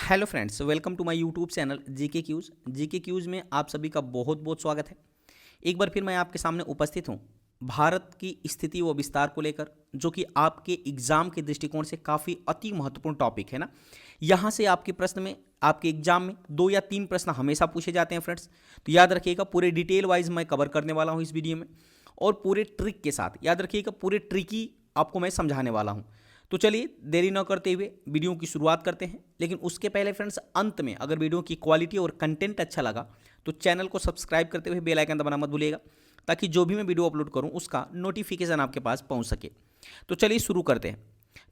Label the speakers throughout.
Speaker 1: Hello friends, welcome to my YouTube channel GK quiz में आप सभी का बहुत बहुत स्वागत है। एक बार फिर मैं आपके सामने उपस्थित हूँ भारत की स्थिति व विस्तार को लेकर, जो कि आपके एग्जाम के दृष्टिकोण से काफ़ी अति महत्वपूर्ण टॉपिक है ना। यहाँ से आपके प्रश्न में, आपके एग्जाम में 2 या 3 प्रश्न हमेशा पूछे जाते हैं फ्रेंड्स। तो याद रखिएगा, पूरे डिटेल वाइज मैं कवर करने वाला हूँ इस वीडियो में, और पूरे ट्रिक के साथ। याद रखिएगा, पूरे ट्रिक ही आपको मैं समझाने वाला हूँ। तो चलिए देरी न करते हुए वीडियो की शुरुआत करते हैं। लेकिन उसके पहले फ्रेंड्स, अंत में अगर वीडियो की क्वालिटी और कंटेंट अच्छा लगा तो चैनल को सब्सक्राइब करते हुए बेल आइकन दबाना मत भूलिएगा, ताकि जो भी मैं वीडियो अपलोड करूं उसका नोटिफिकेशन आपके पास पहुंच सके। तो चलिए शुरू करते हैं।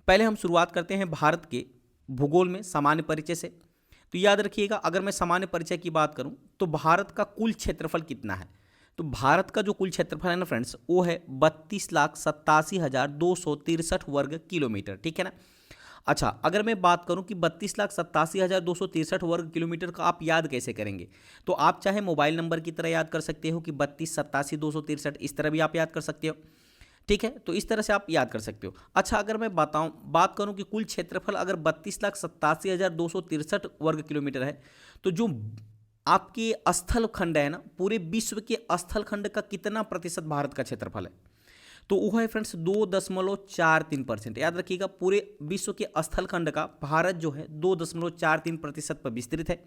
Speaker 1: पहले हम शुरुआत करते हैं भारत के भूगोल में सामान्य परिचय से। तो याद रखिएगा, अगर मैं सामान्य परिचय की बात करूं तो भारत का कुल क्षेत्रफल कितना है। तो भारत का जो कुल क्षेत्रफल है ना फ्रेंड्स, वो है 32,87,263 वर्ग किलोमीटर। ठीक है ना। अच्छा, अगर मैं बात करूं कि 32,87,263 वर्ग किलोमीटर का आप याद कैसे करेंगे, तो आप चाहे मोबाइल नंबर की तरह याद कर सकते हो कि 32,87,263, इस तरह भी आप याद कर सकते हो। ठीक है, तो इस तरह से आप याद कर सकते हो। अच्छा, अगर मैं बात करूं कि कुल क्षेत्रफल अगर 32,87,263 वर्ग किलोमीटर है, तो जो आपके स्थल खंड है ना, पूरे विश्व के स्थल खंड का कितना प्रतिशत भारत का क्षेत्रफल है, तो वो है फ्रेंड्स 2.43%। याद रखिएगा, पूरे विश्व के स्थल खंड का भारत जो है 2.43% पर विस्तृत है।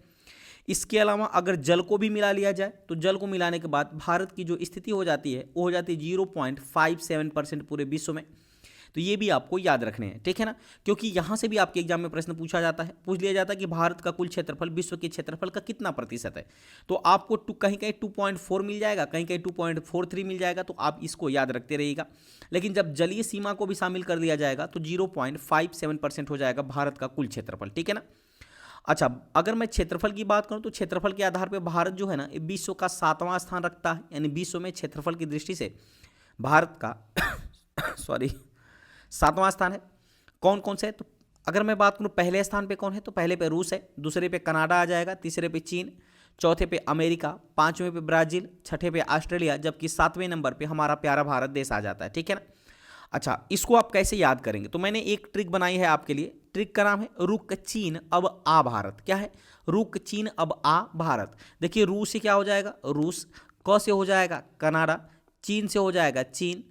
Speaker 1: इसके अलावा अगर जल को भी मिला लिया जाए, तो जल को मिलाने के बाद भारत की जो स्थिति हो जाती है वो हो जाती है 0.57% पूरे विश्व में। तो ये भी आपको याद रखने हैं, ठीक है ना, क्योंकि यहाँ से भी आपके एग्जाम में प्रश्न पूछ लिया जाता है कि भारत का कुल क्षेत्रफल विश्व के क्षेत्रफल का कितना प्रतिशत है। तो आपको कहीं कहीं 2.4 मिल जाएगा, कहीं कहीं 2.43 मिल जाएगा, तो आप इसको याद रखते रहिएगा। लेकिन जब जलीय सीमा को भी शामिल कर दिया जाएगा तो 0.57% हो जाएगा भारत का कुल क्षेत्रफल। ठीक है ना। अच्छा, अगर मैं क्षेत्रफल की बात करूं तो क्षेत्रफल के आधार पर भारत जो है ना, विश्व का 7वां स्थान रखता है। यानी विश्व में क्षेत्रफल की दृष्टि से भारत का सॉरी 7वां स्थान है। कौन कौन से है, तो अगर मैं बात करूं पहले स्थान पे कौन है, तो पहले पे रूस है, दूसरे पे कनाडा आ जाएगा, तीसरे पे चीन, चौथे पे अमेरिका, पांचवें पे ब्राजील, छठे पे ऑस्ट्रेलिया, जबकि 7वें नंबर पे हमारा प्यारा भारत देश आ जाता है। ठीक है ना। अच्छा, इसको आप कैसे याद करेंगे, तो मैंने एक ट्रिक बनाई है आपके लिए। ट्रिक का नाम है रुक चीन अब आ भारत। क्या है, रुक चीन अब आ भारत। देखिए, रूस से क्या हो जाएगा, रूस, क से हो जाएगा कनाडा, चीन से हो जाएगा चीन,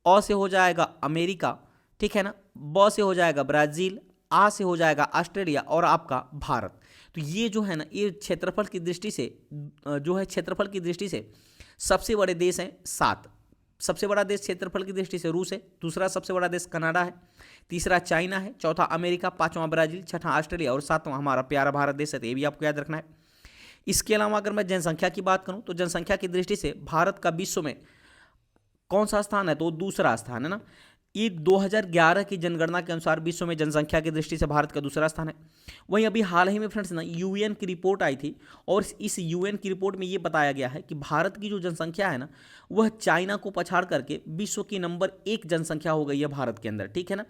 Speaker 1: अ से हो जाएगा अमेरिका, ठीक है ना, ब से हो जाएगा ब्राजील, आ से हो जाएगा ऑस्ट्रेलिया, और आपका भारत। तो ये जो है ना, ये क्षेत्रफल की दृष्टि से जो है, क्षेत्रफल की दृष्टि से सबसे बड़े देश हैं 7। सबसे बड़ा देश क्षेत्रफल की दृष्टि से रूस है, दूसरा सबसे बड़ा देश कनाडा है, तीसरा चाइना है, चौथा अमेरिका, पांचवां ब्राजील, छठा ऑस्ट्रेलिया, और सातवां हमारा प्यारा भारत देश है। तो ये भी आपको याद रखना है। इसके अलावा अगर मैं जनसंख्या की बात करूं तो जनसंख्या की दृष्टि से भारत का विश्व में कौन सा स्थान है, तो दूसरा स्थान है ना। ये 2011 की जनगणना के अनुसार विश्व में जनसंख्या की दृष्टि से भारत का दूसरा स्थान है। वहीं अभी हाल ही में फ्रेंड्स ना, यूएन की रिपोर्ट आई थी, और इस यूएन की रिपोर्ट में ये बताया गया है कि भारत की जो जनसंख्या है ना, वह चाइना को पछाड़ करके विश्व की नंबर 1 जनसंख्या हो गई है भारत के अंदर। ठीक है ना।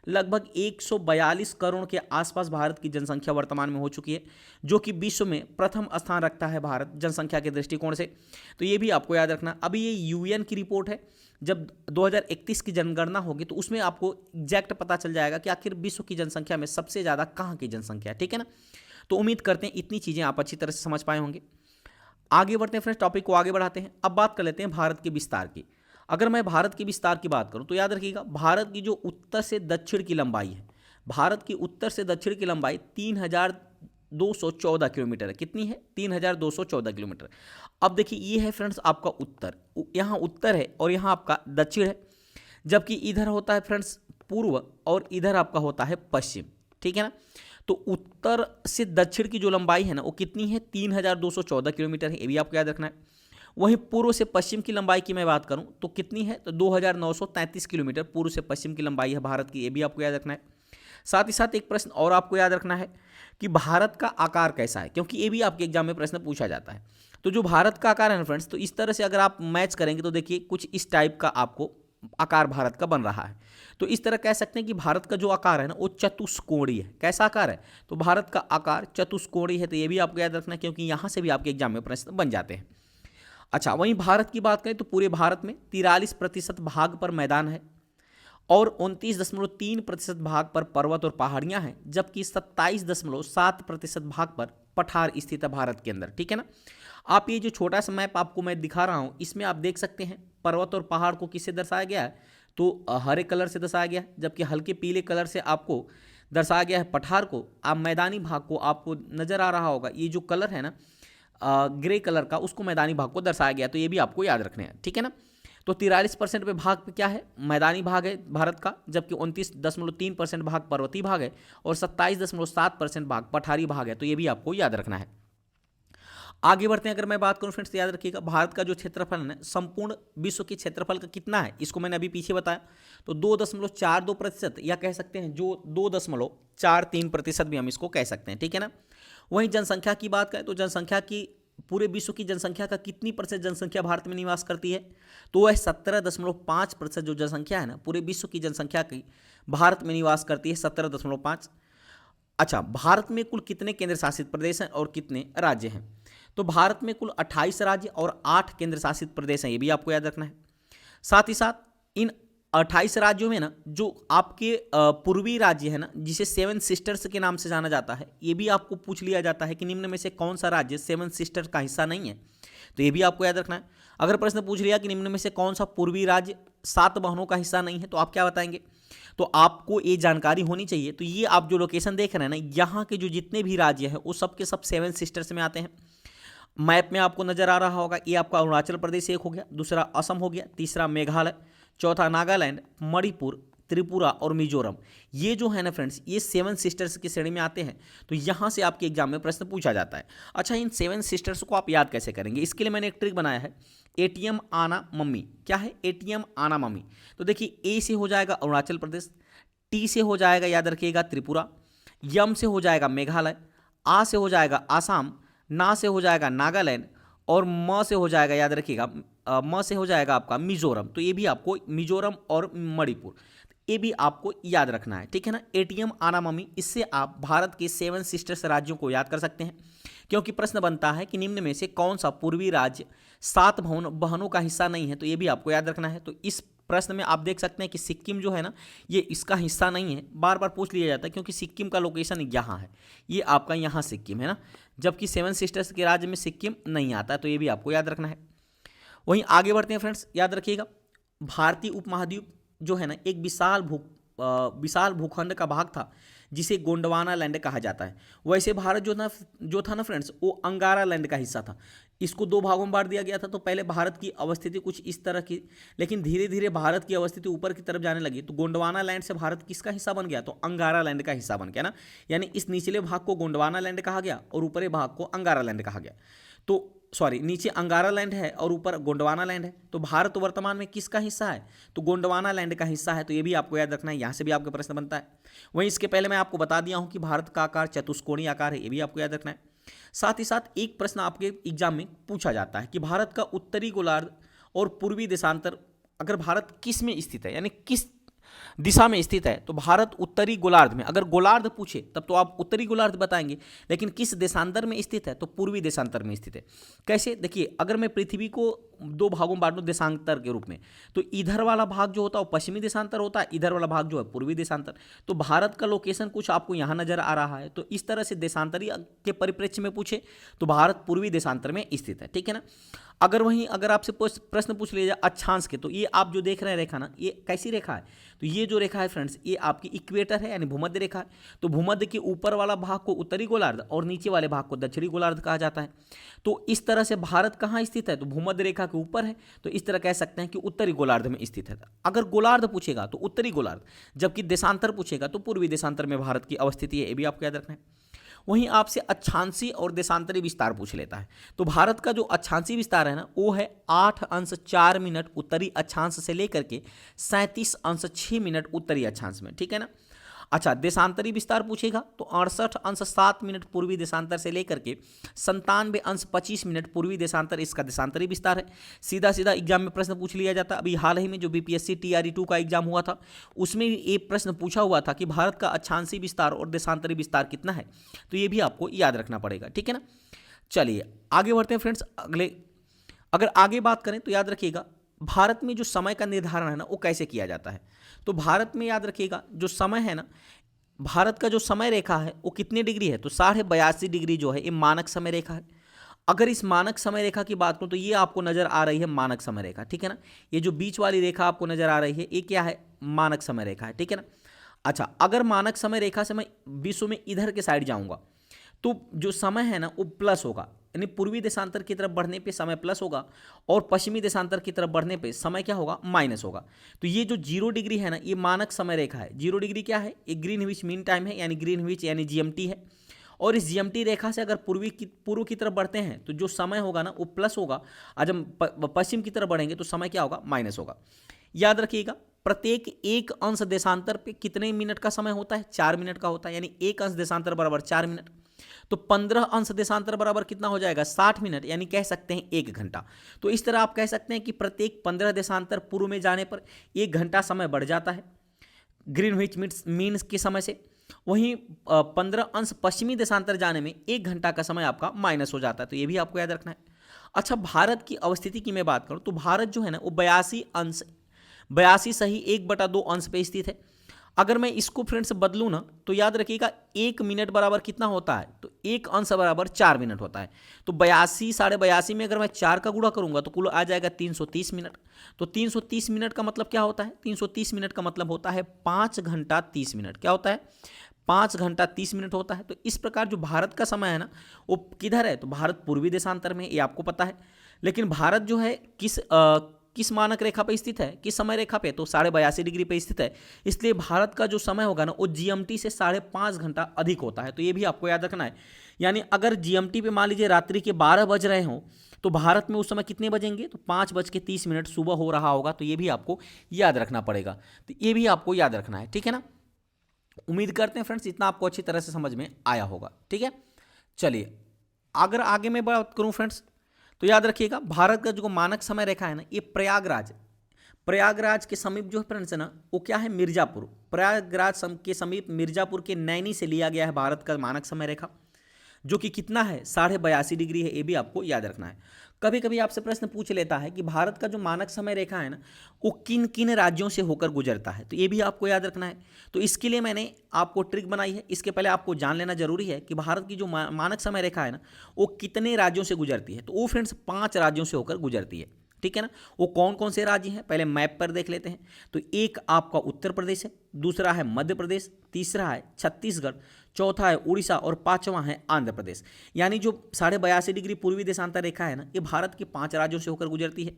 Speaker 1: लगभग 142 करोड़ के आसपास भारत की जनसंख्या वर्तमान में हो चुकी है, जो कि विश्व में प्रथम स्थान रखता है भारत जनसंख्या के दृष्टिकोण से। तो ये भी आपको याद रखना। अभी ये यूएन की रिपोर्ट है, जब 2031 की जनगणना होगी तो उसमें आपको एग्जैक्ट पता चल जाएगा कि आखिर विश्व की जनसंख्या में सबसे ज़्यादा कहाँ की जनसंख्या है। ठीक है ना। तो उम्मीद करते हैं इतनी चीज़ें आप अच्छी तरह से समझ पाए होंगे। आगे बढ़ते हैं फ्रेंड्स, टॉपिक को आगे बढ़ाते हैं। अब बात कर लेते हैं भारत के विस्तार की। अगर मैं भारत के विस्तार की बात करूं तो याद रखिएगा, भारत की जो उत्तर से दक्षिण की लंबाई है, भारत की उत्तर से दक्षिण की लंबाई 3,214 किलोमीटर है। कितनी है, 3,214 किलोमीटर। अब देखिए, ये है फ्रेंड्स आपका उत्तर, यहाँ उत्तर है और यहाँ आपका दक्षिण है, जबकि इधर होता है फ्रेंड्स पूर्व और इधर आपका होता है पश्चिम। ठीक है ना। तो उत्तर से दक्षिण की जो लंबाई है ना, वो कितनी है, 3,214 किलोमीटर है। ये भी आपको याद रखना है। वहीं पूर्व से पश्चिम की लंबाई की मैं बात करूं तो कितनी है, तो 2,933 किलोमीटर पूर्व से पश्चिम की लंबाई है भारत की। ये भी आपको याद रखना है। साथ ही साथ एक प्रश्न और आपको याद रखना है कि भारत का आकार कैसा है, क्योंकि ये भी आपके एग्जाम में प्रश्न पूछा जाता है। तो जो भारत का आकार है ना फ्रेंड्स, तो इस तरह से अगर आप मैच करेंगे तो देखिए कुछ इस टाइप का आपको आकार भारत का बन रहा है। तो इस तरह कह सकते हैं कि भारत का जो आकार है ना, वो चतुष्कोणीय है। कैसा आकार है, तो भारत का आकार चतुष्कोणीय है। तो ये भी आपको याद रखना है, क्योंकि यहाँ से भी आपके एग्जाम में प्रश्न बन जाते हैं। अच्छा, वहीं भारत की बात करें तो पूरे भारत में 43% भाग पर मैदान है, और 29.3% भाग पर पर्वत और पहाड़ियां हैं, जबकि 27.7% भाग पर पठार स्थित है भारत के अंदर। ठीक है ना। आप ये जो छोटा सा मैप आपको मैं दिखा रहा हूं, इसमें आप देख सकते हैं पर्वत और पहाड़ को किससे दर्शाया गया है, तो हरे कलर से दर्शाया गया है, जबकि हल्के पीले कलर से आपको दर्शाया गया है पठार को। आप मैदानी भाग को, आपको नजर आ रहा होगा ये जो कलर है ना ग्रे कलर का, उसको मैदानी भाग को दर्शाया गया। तो ये भी आपको याद रखना है। ठीक है ना। तो 43% पे भाग पे क्या है, मैदानी भाग है भारत का, जबकि 29.3% भाग पर्वतीय भाग है और 27.7% भाग पठारी भाग है। तो ये भी आपको याद रखना है। आगे बढ़ते हैं। अगर मैं बात करूं फ्रेंड्स, याद रखिएगा भारत का जो क्षेत्रफल है संपूर्ण विश्व के क्षेत्रफल का कितना है, इसको मैंने अभी पीछे बताया। तो 2.42% या कह सकते हैं जो 2.43% भी हम इसको कह सकते हैं। ठीक है ना। वहीं जनसंख्या की बात करें तो जनसंख्या की, पूरे विश्व की जनसंख्या का कितनी % जनसंख्या भारत में निवास करती है, तो वह 17.5% जो जनसंख्या है ना पूरे विश्व की जनसंख्या की भारत में निवास करती है, 17.5। अच्छा, भारत में कुल कितने केंद्र शासित प्रदेश हैं और कितने राज्य हैं, तो भारत में कुल 28 राज्य और 8 केंद्र शासित प्रदेश हैं, ये भी आपको याद रखना है। साथ ही साथ इन 28 राज्यों में ना जो आपके पूर्वी राज्य है ना, जिसे 7 सिस्टर्स के नाम से जाना जाता है, ये भी आपको पूछ लिया जाता है कि निम्न में से कौन सा राज्य 7 सिस्टर्स का हिस्सा नहीं है, तो ये भी आपको याद रखना है। अगर प्रश्न पूछ लिया कि निम्न में से कौन सा पूर्वी राज्य 7 बहनों का हिस्सा नहीं है, तो आप क्या बताएंगे, तो आपको ये जानकारी होनी चाहिए। तो ये आप जो लोकेशन देख रहे हैं ना, यहाँ के जो जितने भी राज्य हैं वो सब के सब 7 सिस्टर्स में आते हैं। मैप में आपको नजर आ रहा होगा, ये आपका अरुणाचल प्रदेश एक हो गया, दूसरा असम हो गया, तीसरा मेघालय, चौथा नागालैंड, मणिपुर, त्रिपुरा और मिजोरम। ये जो है ना फ्रेंड्स, ये 7 सिस्टर्स की श्रेणी में आते हैं। तो यहाँ से आपके एग्जाम में प्रश्न पूछा जाता है। अच्छा, इन 7 सिस्टर्स को आप याद कैसे करेंगे, इसके लिए मैंने एक ट्रिक बनाया है, ATM आना मम्मी। क्या है ATM आना मम्मी, तो देखिए A से हो जाएगा अरुणाचल प्रदेश, T से हो जाएगा याद रखिएगा त्रिपुरा, यम से हो जाएगा मेघालय, आ से हो जाएगा आसाम, ना से हो जाएगा नागालैंड और म से हो जाएगा याद रखिएगा म से हो जाएगा आपका मिजोरम। तो ये भी आपको मिजोरम और मणिपुर, ये भी आपको याद रखना है। ठीक है ना। ATM आना मम्मी, इससे आप भारत के 7 सिस्टर्स राज्यों को याद कर सकते हैं, क्योंकि प्रश्न बनता है कि निम्न में से कौन सा पूर्वी राज्य 7 बहनों का हिस्सा नहीं है, तो ये भी आपको याद रखना है। तो इस प्रश्न में आप देख सकते हैं कि सिक्किम जो है ना, ये इसका हिस्सा नहीं है, बार बार पूछ लिया जाता है, क्योंकि सिक्किम का लोकेशन यहाँ है, ये आपका यहाँ सिक्किम है ना, जबकि 7 सिस्टर्स के राज्य में सिक्किम नहीं आता है। तो ये भी आपको याद रखना है। वहीं आगे बढ़ते हैं फ्रेंड्स, याद रखिएगा भारतीय उपमहाद्वीप जो है ना एक विशाल भूखंड का भाग था, जिसे गोंडवाना लैंड कहा जाता है। वैसे भारत जो था ना फ्रेंड्स, वो अंगारा लैंड का हिस्सा था। इसको 2 भागों में बांट दिया गया था। तो पहले भारत की अवस्थिति कुछ इस तरह की, लेकिन धीरे धीरे भारत की अवस्थिति ऊपर की तरफ जाने लगी। तो गोंडवाना लैंड से भारत किसका हिस्सा बन गया, तो अंगारा लैंड का हिस्सा बन गया ना। यानी इस निचले भाग को गोंडवाना लैंड कहा गया और ऊपरी भाग को अंगारा लैंड कहा गया। तो सॉरी, नीचे अंगारा लैंड है और ऊपर गोंडवाना लैंड है। तो भारत वर्तमान में किसका हिस्सा है, तो गोंडवाना लैंड का हिस्सा है। तो ये भी आपको याद रखना है, यहाँ से भी आपका प्रश्न बनता है। वहीं इसके पहले मैं आपको बता दिया हूँ कि भारत का आकार चतुष्कोणीय आकार है, ये भी आपको याद रखना है। साथ ही साथ एक प्रश्न आपके एग्जाम में पूछा जाता है कि भारत का उत्तरी गोलार्ध और पूर्वी देशांतर, अगर भारत किस में स्थित है, यानी किस दिशा में स्थित है, तो भारत उत्तरी गोलार्ध में। अगर गोलार्ध पूछे तब तो आप उत्तरी गोलार्ध बताएंगे, लेकिन किस देशांतर में स्थित है, तो पूर्वी देशांतर में स्थित है। कैसे, देखिए अगर मैं पृथ्वी को 2 भागों में बांटूं देशांतर के रूप में, तो इधर वाला भाग जो होता है वो पश्चिमी देशांतर होता है, इधर वाला भाग जो है पूर्वी देशांतर। तो भारत का लोकेशन कुछ आपको यहाँ नजर आ रहा है। तो इस तरह से देशांतरी के परिप्रेक्ष्य में पूछे तो भारत पूर्वी देशांतर में स्थित है। ठीक है ना। अगर आपसे प्रश्न पूछ लिया जाए अक्षांश के, तो ये आप जो देख रहे हैं रेखा ना, ये कैसी रेखा है, तो ये जो रेखा है फ्रेंड्स, ये आपकी इक्वेटर है, यानी भूमध्य रेखा है। तो भूमध्य के ऊपर वाला भाग को उत्तरी गोलार्ध और नीचे वाले भाग को दक्षिणी गोलार्ध कहा जाता है। तो इस तरह से भारत कहाँ स्थित है, तो भूमध्य रेखा के ऊपर है। तो इस तरह कह सकते हैं कि उत्तरी गोलार्ध में स्थित है। अगर गोलार्ध पूछेगा तो उत्तरी गोलार्ध, जबकि देशांतर पूछेगा तो पूर्वी देशांतर में भारत की अवस्थिति है, ये भी आपको याद रखना है। वहीं आपसे अक्षांशी और देशांतरी विस्तार पूछ लेता है। तो भारत का जो अक्षांशी विस्तार है ना, वो है 8°4' उत्तरी अक्षांश से लेकर के 37°6' उत्तरी अक्षांश में। ठीक है ना। अच्छा, देशांतरी विस्तार पूछेगा तो 68°7' पूर्वी देशांतर से लेकर के 97°25' पूर्वी देशांतर, इसका देशांतरी विस्तार है। सीधा सीधा एग्जाम में प्रश्न पूछ लिया जाता है। अभी हाल ही में जो BPSC TRE2 का एग्जाम हुआ था, उसमें भी एक प्रश्न पूछा हुआ था कि भारत का अक्षांशी विस्तार और देशांतरी विस्तार कितना है, तो ये भी आपको याद रखना पड़ेगा। ठीक है ना। चलिए आगे बढ़ते हैं फ्रेंड्स। अगर आगे बात करें तो याद रखिएगा भारत में जो समय का निर्धारण है ना वो कैसे किया जाता है। तो भारत में याद रखिएगा जो समय है ना, भारत का जो समय रेखा है वो कितने डिग्री है, तो 82.5 डिग्री जो है ये मानक समय रेखा है। अगर इस मानक समय रेखा की बात करूं तो ये आपको नजर आ रही है मानक समय रेखा, ठीक है ना। ये जो बीच वाली रेखा आपको नजर आ रही है ये क्या है, मानक समय रेखा है, ठीक है ना। अच्छा, अगर मानक समय रेखा से मैं विश्व में इधर के साइड जाऊंगा तो जो समय है ना वो प्लस होगा, यानी पूर्वी देशांतर की तरफ बढ़ने पे समय प्लस होगा और पश्चिमी देशांतर की तरफ बढ़ने पे समय क्या होगा, माइनस होगा। तो ये जो 0 डिग्री है ना ये मानक समय रेखा है। 0 डिग्री क्या है, ये ग्रीनविच मीन टाइम है, यानी ग्रीनविच यानी जीएमटी है। और इस जीएमटी रेखा से अगर पूर्व की तरफ बढ़ते हैं तो जो समय होगा ना वो प्लस होगा, और जब पश्चिम की तरफ बढ़ेंगे तो समय क्या होगा, माइनस होगा। याद रखिएगा प्रत्येक 1 अंश देशांतर पे कितने मिनट का समय होता है, 4 मिनट का होता है, यानी 1 अंश देशांतर बराबर 4 मिनट। तो 15 अंश देशांतर बराबर कितना हो जाएगा, 60 मिनट, यानी कह सकते हैं 1 घंटा। तो इस तरह आप कह सकते हैं कि प्रत्येक 15 देशांतर पूर्व में जाने पर 1 घंटा समय बढ़ जाता है ग्रीनविच मीन्स के समय से। वहीं 15 अंश पश्चिमी देशांतर जाने में 1 घंटा का समय आपका माइनस हो जाता है। तो ये भी आपको याद रखना है। अच्छा, भारत की अवस्थिति की मैं बात करूं तो भारत जो है ना वो 82 सही 1/2 अंश पे स्थित है। अगर मैं इसको फ्रेंड्स बदलूं ना तो याद रखिएगा 1 मिनट बराबर कितना होता है, तो 1 अंश बराबर 4 मिनट होता है। तो 82 82.5 में अगर मैं 4 का गुणा करूंगा तो कुल आ जाएगा 330 मिनट। तो 330 मिनट का मतलब क्या होता है, 330 मिनट का मतलब होता है 5 घंटा 30 मिनट। क्या होता है, 5 घंटा 30 मिनट होता है। तो इस प्रकार जो भारत का समय है ना वो किधर है, तो भारत पूर्वी देशांतर में, ये आपको पता है। लेकिन भारत जो है किस मानक रेखा पे स्थित है, किस समय रेखा पे, तो 82.5 डिग्री पे स्थित है। इसलिए भारत का जो समय होगा ना वो जीएमटी से 5.5 घंटा अधिक होता है। तो ये भी आपको याद रखना है। यानी अगर जीएमटी पे मान लीजिए रात्रि के 12 बज रहे हो तो भारत में उस समय कितने बजेंगे, तो 5:30 सुबह हो रहा होगा। तो ये भी आपको याद रखना पड़ेगा। तो ये भी आपको याद रखना है, ठीक है ना। उम्मीद करते हैं फ्रेंड्स इतना आपको अच्छी तरह से समझ में आया होगा, ठीक है। चलिए अगर आगे मैं बात करूं फ्रेंड्स तो याद रखिएगा भारत का जो मानक समय रेखा है ना ये प्रयागराज के समीप जो है फ्रेंड्स है ना वो क्या है, मिर्जापुर। प्रयागराज के समीप मिर्जापुर के नैनी से लिया गया है भारत का मानक समय रेखा, जो कि कितना है, 82.5 डिग्री है। ये भी आपको याद रखना है। कभी कभी आपसे प्रश्न पूछ लेता है कि भारत का जो मानक समय रेखा है ना वो किन किन राज्यों से होकर गुजरता है, तो ये भी आपको याद रखना है। तो इसके लिए मैंने आपको ट्रिक बनाई है। इसके पहले आपको जान लेना जरूरी है कि भारत की जो मानक समय रेखा है ना वो कितने राज्यों से गुजरती है। तो वो फ्रेंड्स 5 राज्यों से होकर गुजरती है, ठीक है ना। वो कौन कौन से राज्य हैं पहले मैप पर देख लेते हैं। तो एक आपका उत्तर प्रदेश है, दूसरा है मध्य प्रदेश, तीसरा है छत्तीसगढ़, चौथा है उड़ीसा और 5वां है आंध्र प्रदेश। यानी जो 82.5 डिग्री पूर्वी देशांतर रेखा है ना ये भारत के 5 राज्यों से होकर गुजरती है।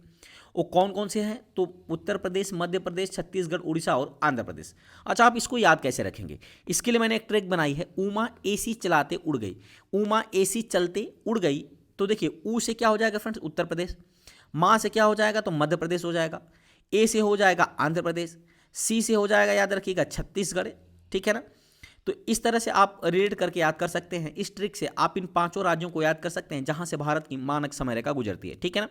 Speaker 1: वो कौन कौन से हैं, तो उत्तर प्रदेश, मध्य प्रदेश, छत्तीसगढ़, उड़ीसा और आंध्र प्रदेश। अच्छा, आप इसको याद कैसे रखेंगे, इसके लिए मैंने एक ट्रिक बनाई है। उमा एसी चलाते उड़ गई, उमा एसी चलते उड़ गई। तो देखिए ऊ से क्या हो जाएगा फ्रेंड्स, उत्तर प्रदेश। माँ से क्या हो जाएगा, तो मध्य प्रदेश हो जाएगा। ए से हो जाएगा आंध्र प्रदेश। सी से हो जाएगा, याद रखिएगा, छत्तीसगढ़, ठीक है ना। तो इस तरह से आप रिलेट करके याद कर सकते हैं। इस ट्रिक से आप इन 5 राज्यों को याद कर सकते हैं जहां से भारत की मानक समय रेखा गुजरती है, ठीक है ना।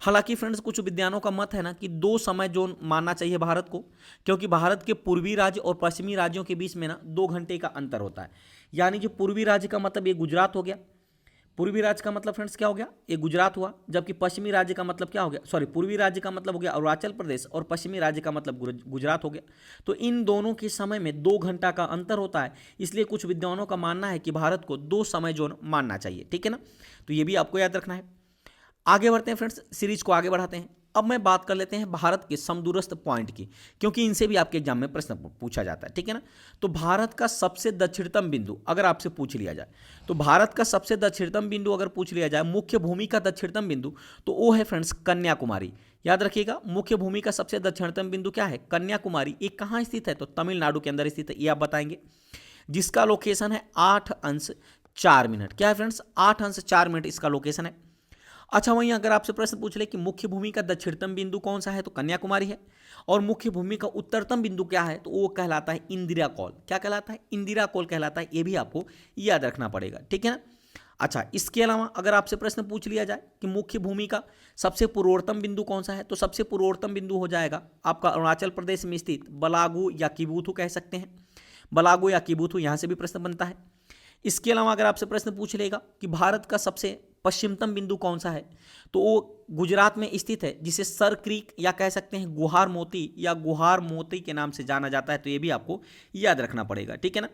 Speaker 1: हालांकि फ्रेंड्स कुछ विद्वानों का मत है ना कि 2 समय जोन मानना चाहिए भारत को, क्योंकि भारत के पूर्वी राज्य और पश्चिमी राज्यों के बीच में ना 2 घंटे का अंतर होता है। यानी जो पूर्वी राज्य का मतलब ये गुजरात हो गया, पूर्वी राज्य का मतलब फ्रेंड्स क्या हो गया, ये गुजरात हुआ। जबकि पश्चिमी राज्य का मतलब क्या हो गया, सॉरी, पूर्वी राज्य का मतलब हो गया अरुणाचल प्रदेश और पश्चिमी राज्य का मतलब गुजरात हो गया। तो इन दोनों के समय में 2 घंटा का अंतर होता है। इसलिए कुछ विद्वानों का मानना है कि भारत को 2 समय जोन मानना चाहिए, ठीक है ना। तो ये भी आपको याद रखना है। आगे बढ़ते हैं फ्रेंड्स, सीरीज को आगे बढ़ाते हैं। अब मैं बात कर लेते हैं भारत के समदूरस्थ पॉइंट की, क्योंकि इनसे भी आपके एग्जाम में प्रश्न पूछा जाता है, ठीक है ना। तो भारत का सबसे दक्षिणतम बिंदु अगर आपसे पूछ लिया जाए, तो भारत का सबसे दक्षिणतम बिंदु अगर पूछ लिया जाए, मुख्य भूमि का दक्षिणतम बिंदु, तो वो है फ्रेंड्स कन्याकुमारी। याद रखिएगा मुख्य भूमि का सबसे दक्षिणतम बिंदु क्या है, कन्याकुमारी। ये कहाँ स्थित है, तो तमिलनाडु के अंदर स्थित है, ये आप बताएंगे। जिसका लोकेशन है 8 अंश 4 मिनट। क्या है फ्रेंड्स, 8 अंश 4 मिनट इसका लोकेशन है। अच्छा, वहीं अगर आपसे प्रश्न पूछ ले कि मुख्य भूमि का दक्षिणतम बिंदु कौन सा है, तो कन्याकुमारी है। और मुख्य भूमि का उत्तरतम बिंदु क्या है, तो वो कहलाता है इंदिरा कौल। क्या कहलाता है, इंदिरा कौल कहलाता है। ये भी आपको याद रखना पड़ेगा, ठीक है ना। अच्छा, इसके अलावा अगर आपसे प्रश्न पूछ लिया जाए कि मुख्य भूमि का सबसे पूर्वोत्तम बिंदु कौन सा है, तो सबसे पूर्वोत्तम बिंदु हो जाएगा आपका अरुणाचल प्रदेश में स्थित बलागू या किबूथू कह सकते हैं, बलागू या किबूथू, यहाँ से भी प्रश्न बनता है। इसके अलावा अगर आपसे प्रश्न पूछ लेगा कि भारत का सबसे पश्चिमतम बिंदु कौन सा है, तो वो गुजरात में स्थित है, जिसे सर क्रीक या कह सकते हैं गुहार मोती या गुहार मोती के नाम से जाना जाता है। तो ये भी आपको याद रखना पड़ेगा, ठीक है ना।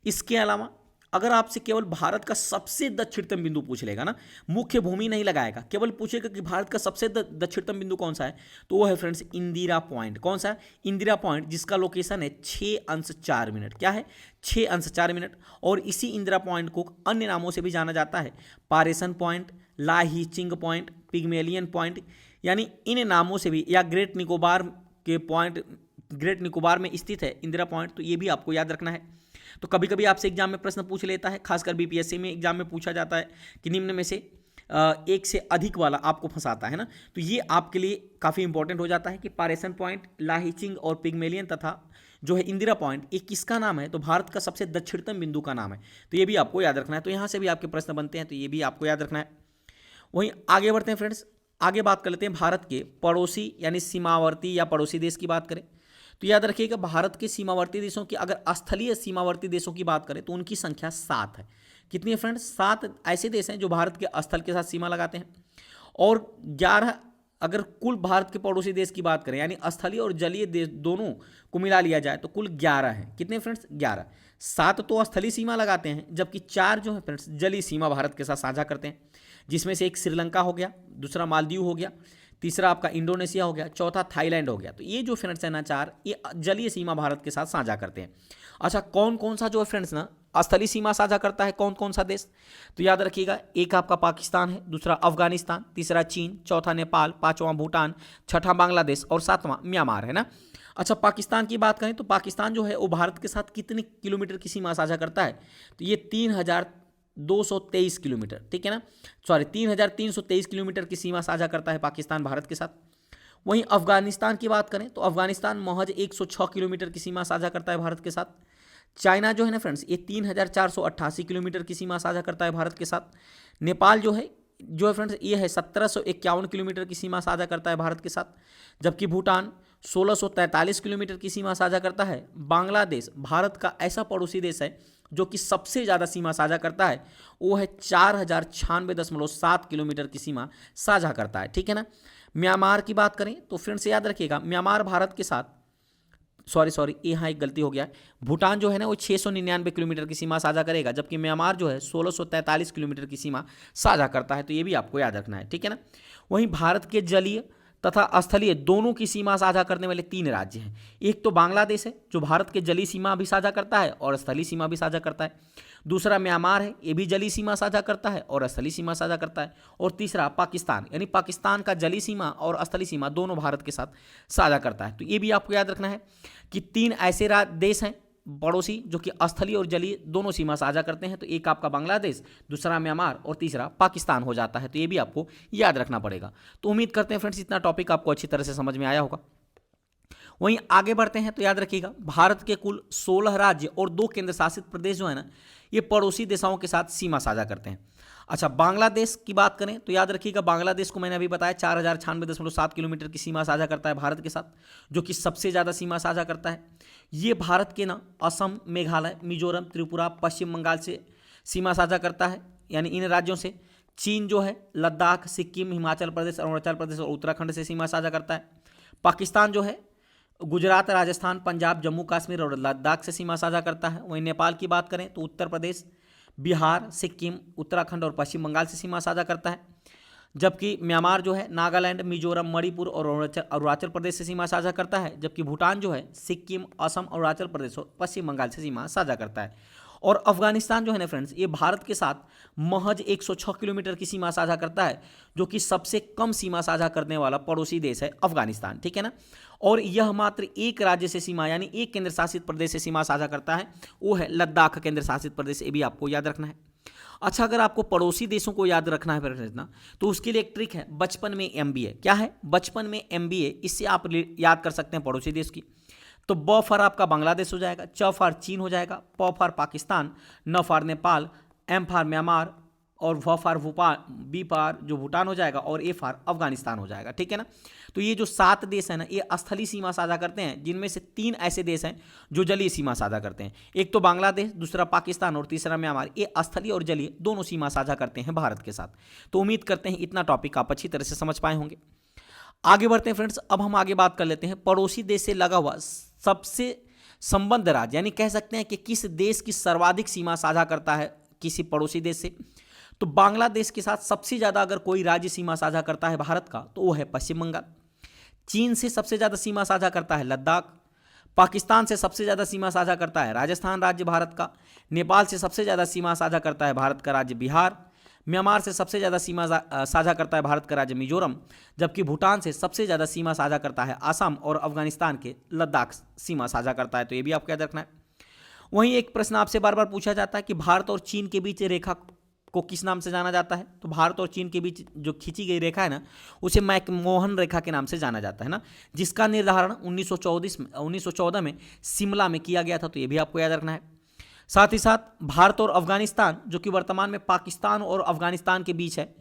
Speaker 1: इसके अलावा अगर आपसे केवल भारत का सबसे दक्षिणतम बिंदु पूछ लेगा ना, मुख्य भूमि नहीं लगाएगा, केवल पूछेगा कि भारत का सबसे दक्षिणतम बिंदु कौन सा है, तो वो है फ्रेंड्स इंदिरा पॉइंट। कौन सा है? इंदिरा पॉइंट, जिसका लोकेशन है 6°4'। क्या है? 6°4'। और इसी इंदिरा पॉइंट को अन्य नामों से भी जाना जाता है, पारेसन पॉइंट, लाहीचिंग पॉइंट, पिग्मेलियन पॉइंट, यानी इन नामों से भी, या ग्रेट निकोबार के पॉइंट, ग्रेट निकोबार में स्थित है इंदिरा पॉइंट। तो ये भी आपको याद रखना है। तो कभी कभी आपसे एग्जाम में प्रश्न पूछ लेता है, खासकर बीपीएससी में एग्जाम में पूछा जाता है कि निम्न में से एक से अधिक वाला आपको फंसाता है ना, तो ये आपके लिए काफ़ी इंपॉर्टेंट हो जाता है कि पारेसन पॉइंट, लाहीचिंग और पिग्मेलियन तथा जो है इंदिरा पॉइंट, ये किसका नाम है, तो भारत का सबसे दक्षिणतम बिंदु का नाम है। तो ये भी आपको याद रखना है। तो यहाँ से भी आपके प्रश्न बनते हैं, तो ये भी आपको याद रखना है। वहीं आगे बढ़ते हैं फ्रेंड्स, आगे बात कर लेते हैं भारत के पड़ोसी यानी सीमावर्ती या पड़ोसी देश की बात करें। तो याद रखिएगा, भारत के सीमावर्ती देशों की, अगर स्थलीय सीमावर्ती देशों की बात करें तो उनकी संख्या 7 है। कितनी है फ्रेंड्स? 7 ऐसे देश हैं जो भारत के स्थल के साथ सीमा लगाते हैं, और 11 अगर कुल भारत के पड़ोसी देश की बात करें, यानी स्थलीय और जलीय देश दोनों को मिला लिया जाए, तो कुल 11 है। कितने फ्रेंड्स? 11। 7 तो स्थलीय सीमा लगाते हैं, जबकि 4 जो है फ्रेंड्स जलीय सीमा भारत के साथ साझा करते हैं, जिसमें से एक श्रीलंका हो गया, दूसरा मालदीव हो गया, तीसरा आपका इंडोनेशिया हो गया, चौथा थाईलैंड हो गया। तो ये जो फ्रेंड्स है ना 4, ये जलीय सीमा भारत के साथ साझा करते हैं। अच्छा, कौन कौन सा जो है फ्रेंड्स ना स्थलीय सीमा साझा करता है, कौन कौन सा देश? तो याद रखिएगा, एक आपका पाकिस्तान है, दूसरा अफगानिस्तान, तीसरा चीन, चौथा नेपाल, पांचवां भूटान, छठा बांग्लादेश और सातवां म्यांमार है ना। अच्छा, पाकिस्तान की बात करें तो पाकिस्तान जो है वो भारत के साथ कितने किलोमीटर की सीमा साझा करता है, तो ये 3223 किलोमीटर, ठीक है ना, सॉरी 3323 किलोमीटर की सीमा साझा करता है पाकिस्तान भारत के साथ। वहीं अफगानिस्तान की बात करें तो अफगानिस्तान महज 106 किलोमीटर की सीमा साझा करता है भारत के साथ। चाइना जो है ना फ्रेंड्स, ये 3488 किलोमीटर की सीमा साझा करता है भारत के साथ। नेपाल जो है फ्रेंड्स, ये है 1751 किलोमीटर की सीमा साझा करता है भारत के साथ, जबकि भूटान 1643 किलोमीटर की सीमा साझा करता है। बांग्लादेश भारत का ऐसा पड़ोसी देश है जो कि सबसे ज़्यादा सीमा साझा करता है, वो है 4096.7 किलोमीटर की सीमा साझा करता है, ठीक है ना। म्यांमार की बात करें तो फ्रेंड्स याद रखिएगा, म्यांमार भारत के साथ, सॉरी यहाँ एक गलती हो गया, भूटान जो है ना वो 699 किलोमीटर की सीमा साझा करेगा, जबकि म्यांमार जो है 1643 किलोमीटर की सीमा साझा करता है। तो ये भी आपको याद रखना है, ठीक है ना। वहीं भारत के जलीय तथा स्थलीय दोनों की सीमा साझा करने वाले 3 राज्य हैं। एक तो बांग्लादेश है जो भारत के जलीय सीमा भी साझा करता है और स्थलीय सीमा भी साझा करता है। दूसरा म्यांमार है, ये भी जलीय सीमा साझा करता है और स्थलीय सीमा साझा करता है। और तीसरा पाकिस्तान, यानी पाकिस्तान का जलीय सीमा और स्थलीय सीमा दोनों भारत के साथ साझा करता है। तो ये भी आपको याद रखना है कि 3 ऐसे देश हैं पड़ोसी जो कि स्थलीय और जलीय दोनों सीमा साझा करते हैं। तो एक आपका बांग्लादेश, दूसरा म्यांमार और तीसरा पाकिस्तान हो जाता है। तो ये भी आपको याद रखना पड़ेगा। तो उम्मीद करते हैं फ्रेंड्स इतना टॉपिक आपको अच्छी तरह से समझ में आया होगा। वहीं आगे बढ़ते हैं तो याद रखिएगा, भारत के कुल 16 राज्य और 2 केंद्र शासित प्रदेश जो है ना, ये पड़ोसी देशों के साथ सीमा साझा करते हैं। अच्छा, बांग्लादेश की बात करें तो याद रखिएगा, बांग्लादेश को मैंने अभी बताया 4096.7 किलोमीटर की सीमा साझा करता है भारत के साथ, जो कि सबसे ज़्यादा सीमा साझा करता है। ये भारत के ना असम, मेघालय, मिजोरम, त्रिपुरा, पश्चिम बंगाल से सीमा साझा करता है, यानी इन राज्यों से। चीन जो है लद्दाख, सिक्किम, हिमाचल प्रदेश, अरुणाचल प्रदेश और उत्तराखंड से सीमा साझा करता है। पाकिस्तान जो है गुजरात, राजस्थान, पंजाब, जम्मू कश्मीर और लद्दाख से सीमा साझा करता है। वहीं नेपाल की बात करें तो उत्तर प्रदेश, बिहार, सिक्किम, उत्तराखंड और पश्चिम बंगाल से सीमा साझा करता है। जबकि म्यांमार जो है नागालैंड, मिजोरम, मणिपुर और अरुणाचल प्रदेश से सीमा साझा करता है। जबकि भूटान जो है सिक्किम, असम, अरुणाचल प्रदेश और पश्चिम बंगाल से सीमा साझा करता है। और अफगानिस्तान जो है ना फ्रेंड्स, ये भारत के साथ महज 106 किलोमीटर की सीमा साझा करता है, जो कि सबसे कम सीमा साझा करने वाला पड़ोसी देश है अफगानिस्तान, ठीक है ना। और यह मात्र एक राज्य से सीमा, यानी एक केंद्र शासित प्रदेश से सीमा साझा करता है, वो है लद्दाख केंद्र शासित प्रदेश। ये भी आपको याद रखना है। अच्छा, अगर आपको पड़ोसी देशों को याद रखना है फ्रेंड्स, तो उसके लिए एक ट्रिक है, बचपन में MBA। क्या है? बचपन में MBA, इससे आप याद कर सकते हैं पड़ोसी देश की। तो ब फॉर आपका बांग्लादेश हो जाएगा, च फॉर चीन हो जाएगा, प फॉर पाकिस्तान, न for Nepal, M for Myanmar, और व फॉर भूपाल, बी फॉर जो भूटान हो जाएगा, और ए फॉर अफगानिस्तान हो जाएगा, ठीक है ना। तो ये जो 7 देश हैं ना, ये स्थलीय सीमा साझा करते हैं, जिनमें से 3 ऐसे देश हैं जो जलीय सीमा साझा करते हैं। एक तो बांग्लादेश, दूसरा पाकिस्तान और तीसरा म्यांमार। ये स्थलीय और जलीय दोनों सीमा साझा करते हैं भारत के साथ। तो उम्मीद करते हैं इतना टॉपिक आप अच्छी तरह से समझ पाए होंगे। आगे बढ़ते हैं फ्रेंड्स, अब हम आगे बात कर लेते हैं पड़ोसी देश से लगा हुआ सबसे संबद्ध राज्य, यानी कह सकते हैं कि किस देश की सर्वाधिक सीमा साझा करता है किसी पड़ोसी देश से। तो बांग्लादेश के साथ सबसे ज़्यादा अगर कोई राज्य सीमा साझा करता है भारत का, तो वो है पश्चिम बंगाल। चीन से सबसे ज़्यादा सीमा साझा करता है लद्दाख। पाकिस्तान से सबसे ज़्यादा सीमा साझा करता है राजस्थान राज्य भारत का। नेपाल से सबसे ज़्यादा सीमा साझा करता है भारत का राज्य बिहार। म्यांमार से सबसे ज़्यादा सीमा साझा करता है भारत का राज्य मिजोरम, जबकि भूटान से सबसे ज़्यादा सीमा साझा करता है असम, और अफगानिस्तान के लद्दाख सीमा साझा करता है। तो ये भी आपको याद रखना है। वहीं एक प्रश्न आपसे बार बार पूछा जाता है कि भारत और चीन के बीच रेखा को किस नाम से जाना जाता है। तो भारत और चीन के बीच जो खींची गई रेखा है ना, उसे मैकमोहन रेखा के नाम से जाना जाता है ना, जिसका निर्धारण 1914 में शिमला में किया गया था। तो ये भी आपको याद रखना है। साथ ही साथ भारत और अफगानिस्तान, जो कि वर्तमान में पाकिस्तान और अफगानिस्तान के बीच है,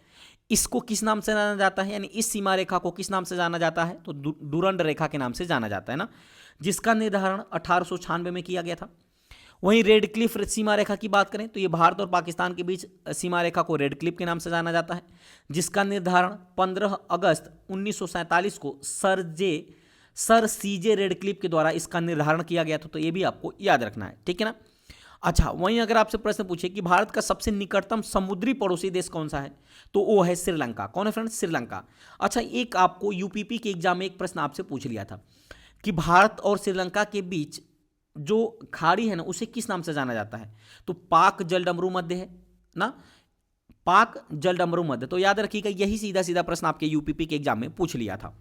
Speaker 1: इसको किस नाम से जाना जाता है, यानी इस सीमा रेखा को किस नाम से जाना जाता है। तो डुरंड रेखा के नाम से जाना जाता है ना, जिसका निर्धारण 1896 में किया गया था। वहीं रेड क्लिफ सीमा रेखा की बात करें तो ये भारत और पाकिस्तान के बीच सीमा रेखा को रेड क्लिफ के नाम से जाना जाता है, जिसका निर्धारण 15 अगस्त 1947 को सर सीजे रेड क्लिफ के द्वारा इसका निर्धारण किया गया था। तो ये भी आपको याद रखना है, ठीक है ना। अच्छा, वहीं अगर आपसे प्रश्न पूछे कि भारत का सबसे निकटतम समुद्री पड़ोसी देश कौन सा है, तो वो है श्रीलंका। कौन है फ्रेंड्स? श्रीलंका। अच्छा, एक आपको यूपीपी के एग्जाम में एक प्रश्न आपसे पूछ लिया था कि भारत और श्रीलंका के बीच जो खाड़ी है ना, उसे किस नाम से जाना जाता है। तो पाक जलडमरू मध्य है ना, पाक जलडमरू मध्य। तो याद रखिएगा, यही सीधा सीधा प्रश्न आपके यूपीपी के एग्जाम में पूछ लिया था।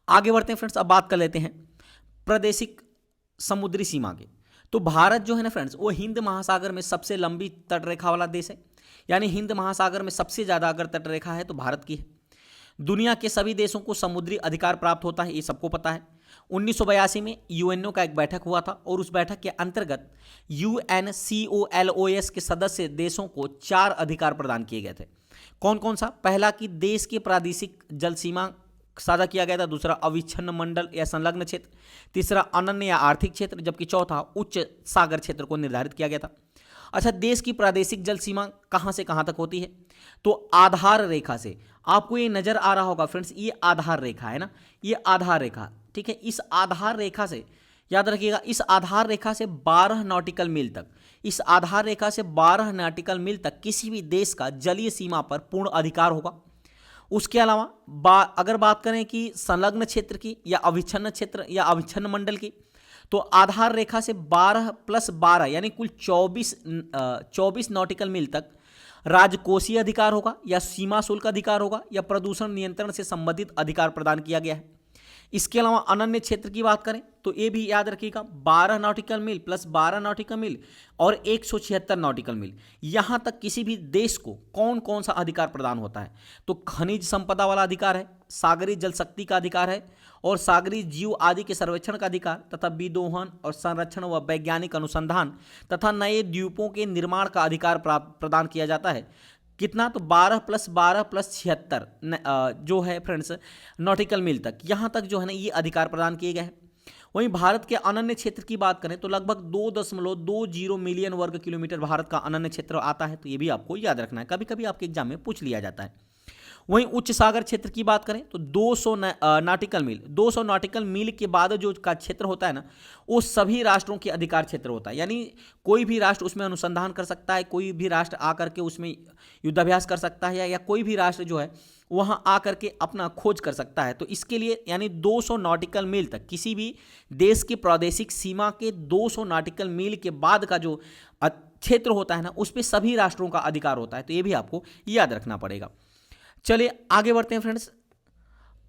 Speaker 1: आगे बढ़ते हैं फ्रेंड्स, अब बात कर लेते हैं प्रादेशिक समुद्री सीमा की। तो भारत जो है ना फ्रेंड्स, वो हिंद महासागर में सबसे लंबी तटरेखा वाला देश है, यानी हिंद महासागर में सबसे ज़्यादा अगर तटरेखा है तो भारत की है। दुनिया के सभी देशों को समुद्री अधिकार प्राप्त होता है, ये सबको पता है। 1982 में यूएनओ का एक बैठक हुआ था, और उस बैठक के अंतर्गत UNCOLOS के सदस्य देशों को 4 अधिकार प्रदान किए गए थे। कौन कौन सा? पहला कि देश की प्रादेशिक जल सीमा साझा किया गया था, दूसरा अविच्छिन्न मंडल या संलग्न क्षेत्र, तीसरा अनन्य या आर्थिक क्षेत्र, जबकि चौथा उच्च सागर क्षेत्र को निर्धारित किया गया था। अच्छा, देश की प्रादेशिक जल सीमा कहाँ से कहाँ तक होती है? तो आधार रेखा से। आपको ये नजर आ रहा होगा फ्रेंड्स, ये आधार रेखा है ना, ये आधार रेखा, ठीक है। इस आधार रेखा से याद रखिएगा, इस आधार रेखा से 12 नॉटिकल मील तक, इस आधार रेखा से 12 नॉटिकल मील तक किसी भी देश का जलीय सीमा पर पूर्ण अधिकार होगा। उसके अलावा अगर बात करें कि संलग्न क्षेत्र की या अविच्छिन्न क्षेत्र या अविच्छिन्न मंडल की, तो आधार रेखा से 12 + 12 यानी कुल 24 नॉटिकल मील तक राजकोषीय अधिकार होगा, या सीमा शुल्क अधिकार होगा, या प्रदूषण नियंत्रण से संबंधित अधिकार प्रदान किया गया है। इसके अलावा अनन्य क्षेत्र की बात करें तो ये भी याद रखिएगा, 12 नॉटिकल मील + 12 नॉटिकल मील और 176 नॉटिकल मील, यहाँ तक किसी भी देश को कौन कौन सा अधिकार प्रदान होता है। तो खनिज संपदा वाला अधिकार है, सागरीय जल शक्ति का अधिकार है, और सागरीय जीव आदि के सर्वेक्षण का अधिकार, तथा विदोहन और संरक्षण व वैज्ञानिक अनुसंधान तथा नए द्वीपों के निर्माण का अधिकार प्रदान किया जाता है। कितना? तो 12 + 12 + 76 जो है फ्रेंड्स नॉटिकल मील तक, यहाँ तक जो है ना ये अधिकार प्रदान किए गए हैं। वहीं भारत के अनन्य क्षेत्र की बात करें तो लगभग 2.20 मिलियन वर्ग किलोमीटर भारत का अनन्य क्षेत्र आता है। तो ये भी आपको याद रखना है, कभी कभी आपके एग्जाम में पूछ लिया जाता है। वहीं उच्च सागर क्षेत्र की बात करें तो 200 नॉटिकल मील के बाद जो का क्षेत्र होता है ना, वो सभी राष्ट्रों के अधिकार क्षेत्र होता है, यानी कोई भी राष्ट्र उसमें अनुसंधान कर सकता है, कोई भी राष्ट्र आकर के उसमें युद्धाभ्यास कर सकता है, या कोई भी राष्ट्र जो है वहां आकर के अपना खोज कर सकता है। तो इसके लिए यानी 200 नॉटिकल मील तक, किसी भी देश की प्रादेशिक सीमा के 200 नॉटिकल मील के बाद का जो क्षेत्र होता है ना, उस पर सभी राष्ट्रों का अधिकार होता है। तो ये भी आपको याद रखना पड़ेगा। चलिए आगे बढ़ते हैं फ्रेंड्स,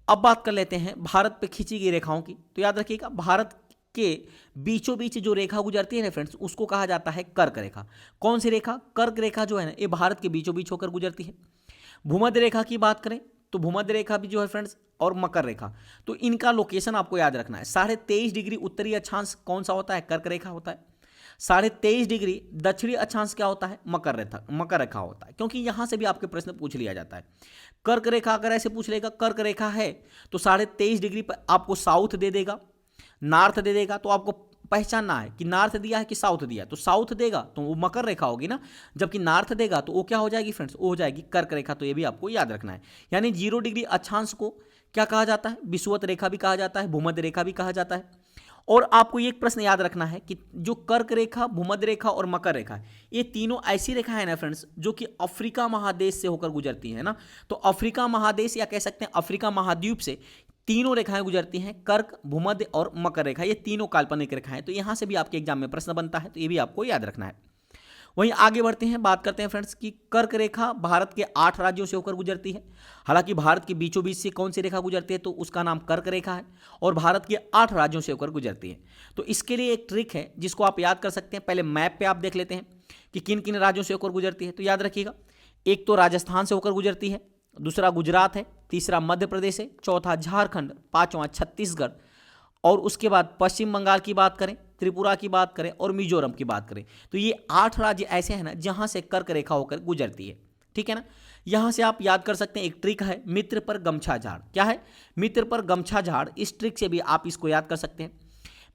Speaker 1: अब बात कर लेते हैं भारत पे खींची गई रेखाओं की। तो याद रखिएगा, भारत के बीचों बीच जो रेखा गुजरती है ना फ्रेंड्स, उसको कहा जाता है कर्क रेखा। कौन सी रेखा? कर्क रेखा जो है ना, ये भारत के बीचों बीच होकर गुजरती है। भूमध्य रेखा की बात करें तो भूमध्य रेखा भी जो है फ्रेंड्स, और मकर रेखा, तो इनका लोकेशन आपको याद रखना है। 23.5 डिग्री उत्तरी अक्षांश कौन सा होता है? कर्क रेखा होता है। 23.5 दक्षिणी अक्षांश क्या होता है, मकर रेखा होता है, क्योंकि यहां से भी आपके प्रश्न पूछ लिया जाता है। कर्क रेखा अगर ऐसे पूछ लेगा, कर्क रेखा है तो 23.5 पर आपको साउथ दे देगा, नॉर्थ दे देगा, तो आपको पहचानना है कि नॉर्थ दिया है कि साउथ दिया, तो साउथ देगा तो वो मकर रेखा होगी ना, जबकि नॉर्थ देगा तो वो क्या हो जाएगी फ्रेंड्स, वो हो जाएगी कर्क रेखा। तो ये भी आपको याद रखना है। यानी 0 अक्षांश को क्या कहा जाता है, विषुवत रेखा भी कहा जाता है, भूमध्य रेखा भी कहा जाता है। और आपको ये एक प्रश्न याद रखना है कि जो कर्क रेखा, भूमध्य रेखा और मकर रेखा है, ये तीनों ऐसी रेखा है ना फ्रेंड्स, जो कि अफ्रीका महादेश से होकर गुजरती है ना। तो अफ्रीका महादेश या कह सकते हैं अफ्रीका महाद्वीप से तीनों रेखाएं गुजरती हैं, कर्क, भूमध्य और मकर रेखा, ये तीनों काल्पनिक रेखाएं। तो यहां से भी आपके एग्जाम में प्रश्न बनता है, तो ये भी आपको याद रखना है। वहीं आगे बढ़ते हैं, बात करते हैं फ्रेंड्स कि कर्क रेखा भारत के 8 राज्यों से होकर गुजरती है। हालांकि भारत के बीचों बीच से कौन सी रेखा गुजरती है, तो उसका नाम कर्क रेखा है, और भारत के 8 राज्यों से होकर गुजरती है। तो इसके लिए एक ट्रिक है जिसको आप याद कर सकते हैं। पहले मैप पे आप देख लेते हैं कि किन किन राज्यों से होकर गुजरती है। तो याद रखिएगा, एक तो राजस्थान से होकर गुजरती है, दूसरा गुजरात है, तीसरा मध्य प्रदेश है, चौथा झारखंड, पांचवा छत्तीसगढ़, और उसके बाद पश्चिम बंगाल की बात करें, त्रिपुरा की बात करें और मिजोरम की बात करें, तो ये 8 राज्य ऐसे हैं ना जहां से कर्क रेखा होकर गुजरती है। ठीक है ना। यहां से आप याद कर सकते हैं, एक ट्रिक है, मित्र पर गमछा झाड़। क्या है, मित्र पर गमछा झाड़। इस ट्रिक से भी आप इसको याद कर सकते हैं।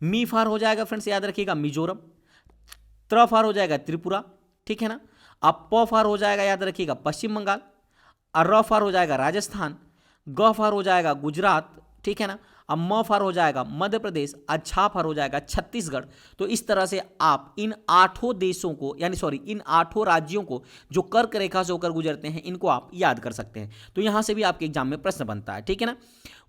Speaker 1: मी फार हो जाएगा फ्रेंड्स, याद रखिएगा मिजोरम, त्र फार हो जाएगा त्रिपुरा, ठीक है ना। अब प फार हो जाएगा, याद रखिएगा पश्चिम बंगाल, और र फार हो जाएगा राजस्थान, ग फार हो जाएगा गुजरात, ठीक है ना। अब म फार हो जाएगा मध्य प्रदेश, और छा फार हो जाएगा छत्तीसगढ़। तो इस तरह से आप इन 8 देशों को, यानी सॉरी इन 8 राज्यों को जो कर्क रेखा से होकर गुजरते हैं, इनको आप याद कर सकते हैं। तो यहां से भी आपके एग्जाम में प्रश्न बनता है, ठीक है ना।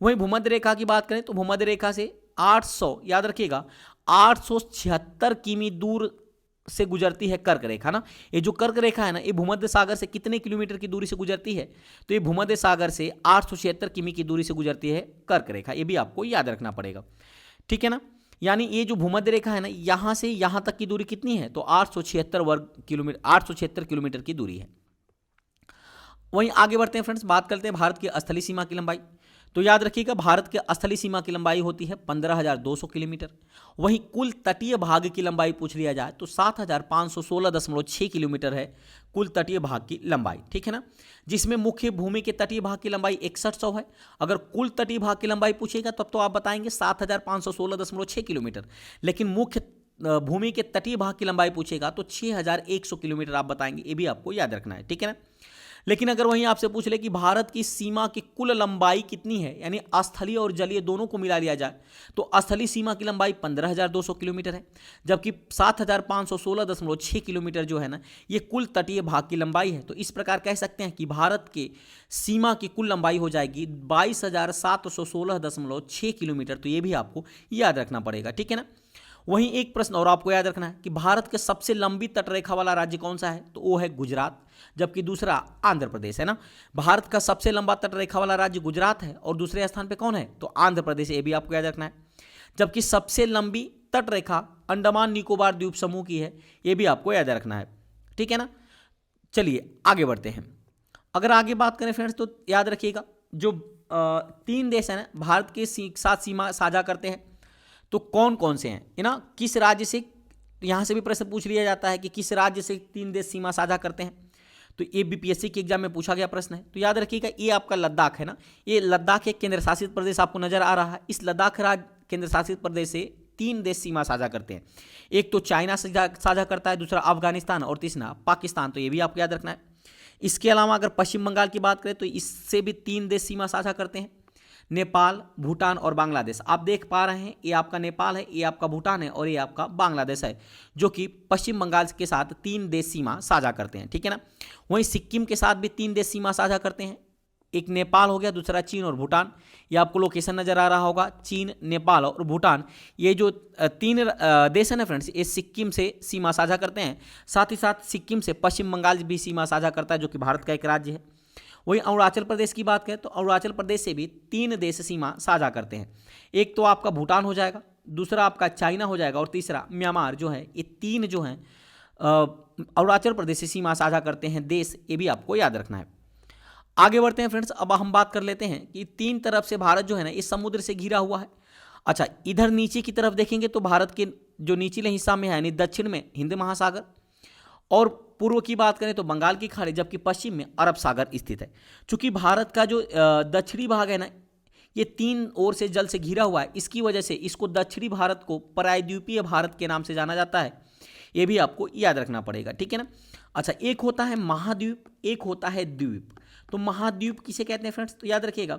Speaker 1: वहीं भूमध्य रेखा की बात करें तो भूमध्य रेखा से 800, याद रखिएगा 876 किमी दूर से गुजरती है कर्क रेखा ना। ये जो कर्क रेखा है ना, ये भूमध्य सागर से कितने किलोमीटर की दूरी से गुजरती है, तो ये भूमध्य सागर से 876 किमी की दूरी से गुजरती है कर्क रेखा। ये भी आपको याद रखना पड़ेगा, ठीक है ना। यानी ये जो भूमध्य रेखा है ना, यहां से यहां तक की दूरी कितनी है, तो 876 किलोमीटर की दूरी है। वहीं आगे बढ़ते हैं फ्रेंड्स, बात करते हैं भारत की स्थलीय सीमा की लंबाई। तो याद रखिएगा, भारत के स्थलीय सीमा की लंबाई होती है 15,200 किलोमीटर। वहीं कुल तटीय भाग की लंबाई पूछ लिया जाए तो 7,516.6 किलोमीटर है कुल तटीय भाग की लंबाई, ठीक है ना। जिसमें मुख्य भूमि के तटीय भाग की लंबाई 6100 है। अगर कुल तटीय भाग की लंबाई पूछेगा तब तो आप बताएंगे 7,516.6 किलोमीटर, लेकिन मुख्य भूमि के तटीय भाग की लंबाई पूछेगा तो 6,100 किलोमीटर आप बताएंगे। ये भी आपको याद रखना है, ठीक है ना। लेकिन अगर वहीं आपसे पूछ ले कि भारत की सीमा की कुल लंबाई कितनी है, यानी स्थलीय और जलीय दोनों को मिला लिया जाए, तो स्थलीय सीमा की लंबाई 15,200 किलोमीटर है, जबकि 7,516.6 किलोमीटर जो है ना, ये कुल तटीय भाग की लंबाई है। तो इस प्रकार कह सकते हैं कि भारत के सीमा की कुल लंबाई हो जाएगी 22,716.6 किलोमीटर। तो ये भी आपको याद रखना पड़ेगा, ठीक है ना। वहीं एक प्रश्न और आपको याद रखना है कि भारत के सबसे लंबी तटरेखा वाला राज्य कौन सा है, तो वो है गुजरात, जबकि दूसरा आंध्र प्रदेश है ना। भारत का सबसे लंबा तटरेखा वाला राज्य गुजरात है और दूसरे स्थान पे कौन है, तो आंध्र प्रदेश। ये भी आपको याद रखना है। जबकि सबसे लंबी तटरेखा अंडमान निकोबार द्वीप समूह की है, ये भी आपको याद रखना है, ठीक है ना। चलिए आगे बढ़ते हैं। अगर आगे बात करें फ्रेंड्स तो याद रखिएगा, जो 3 देश है ना भारत के साथ सीमा साझा करते हैं, तो कौन कौन से हैं, है ना। किस राज्य से, यहां से भी प्रश्न पूछ लिया जाता है कि किस राज्य से 3 देश सीमा साझा करते हैं। तो ये बीपीएससी के एग्जाम में पूछा गया प्रश्न है। तो याद रखिएगा, ये आपका लद्दाख है ना, ये लद्दाख एक केंद्र शासित प्रदेश आपको नजर आ रहा है। इस लद्दाख राज्य केंद्र शासित प्रदेश से 3 देश सीमा साझा करते हैं। एक तो चाइना से साझा करता है, दूसरा अफगानिस्तान और तीसरा पाकिस्तान। तो ये भी आपको याद रखना है। इसके अलावा अगर पश्चिम बंगाल की बात करें तो इससे भी 3 देश सीमा साझा करते हैं, नेपाल, भूटान और बांग्लादेश। आप देख पा रहे हैं, ये आपका नेपाल है, ये आपका भूटान है और ये आपका बांग्लादेश है, जो कि पश्चिम बंगाल के साथ 3 देश सीमा साझा करते हैं, ठीक है ना। वहीं सिक्किम के साथ भी 3 देश सीमा साझा करते हैं। एक नेपाल हो गया, दूसरा चीन और भूटान। ये आपको लोकेशन नजर आ रहा होगा, चीन, नेपाल और भूटान। ये जो 3 देश है ना फ्रेंड्स, ये सिक्किम से सीमा साझा करते हैं। साथ ही साथ सिक्किम से पश्चिम बंगाल भी सीमा साझा करता है, जो कि भारत का एक राज्य है। वहीं अरुणाचल प्रदेश की बात करें तो अरुणाचल प्रदेश से भी 3 देश सीमा साझा करते हैं। एक तो आपका भूटान हो जाएगा, दूसरा आपका चाइना हो जाएगा और तीसरा म्यांमार जो है। ये 3 जो हैं अरुणाचल प्रदेश से सीमा साझा करते हैं देश। ये भी आपको याद रखना है। आगे बढ़ते हैं फ्रेंड्स, अब हम बात कर लेते हैं कि 3 तरफ से भारत जो है ना, इस समुद्र से घिरा हुआ है। अच्छा, इधर नीचे की तरफ देखेंगे तो भारत के जो निचले हिस्सा में है यानी दक्षिण में हिंद महासागर, और पूर्व की बात करें तो बंगाल की खाड़ी, जबकि पश्चिम में अरब सागर स्थित है। चूंकि भारत का जो दक्षिणी भाग है ना, ये 3 ओर से जल से घिरा हुआ है, इसकी वजह से इसको दक्षिणी भारत को प्रायद्वीपीय भारत के नाम से जाना जाता है। ये भी आपको याद रखना पड़ेगा, ठीक है ना। अच्छा, एक होता है महाद्वीप, एक होता है द्वीप। तो महाद्वीप किसे कहते हैं फ्रेंड्स, तो याद रखिएगा,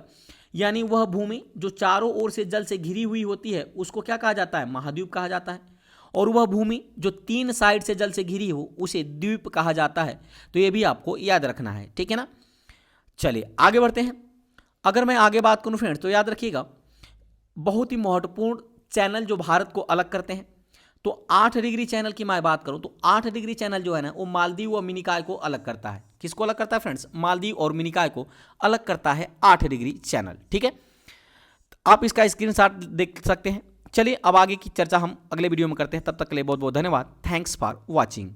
Speaker 1: यानी वह भूमि जो चारों ओर से जल से घिरी हुई होती है उसको क्या कहा जाता है, महाद्वीप कहा जाता है। और वह भूमि जो 3 साइड से जल से घिरी हो उसे द्वीप कहा जाता है। तो ये भी आपको याद रखना है, ठीक है ना। चलिए आगे बढ़ते हैं। अगर मैं आगे बात करूं फ्रेंड्स, तो याद रखिएगा, बहुत ही महत्वपूर्ण चैनल जो भारत को अलग करते हैं, तो 8 डिग्री चैनल की मैं बात करूं तो 8 डिग्री चैनल जो है ना, वो मालदीव और मिनिकॉय को अलग करता है। किसको अलग करता है फ्रेंड्स, मालदीव और मिनिकॉय को अलग करता है 8 डिग्री चैनल, ठीक है। आप इसका स्क्रीनशॉट देख सकते हैं। चलिए अब आगे की चर्चा हम अगले वीडियो में करते हैं, तब तक के लिए बहुत बहुत धन्यवाद। Thanks for watching.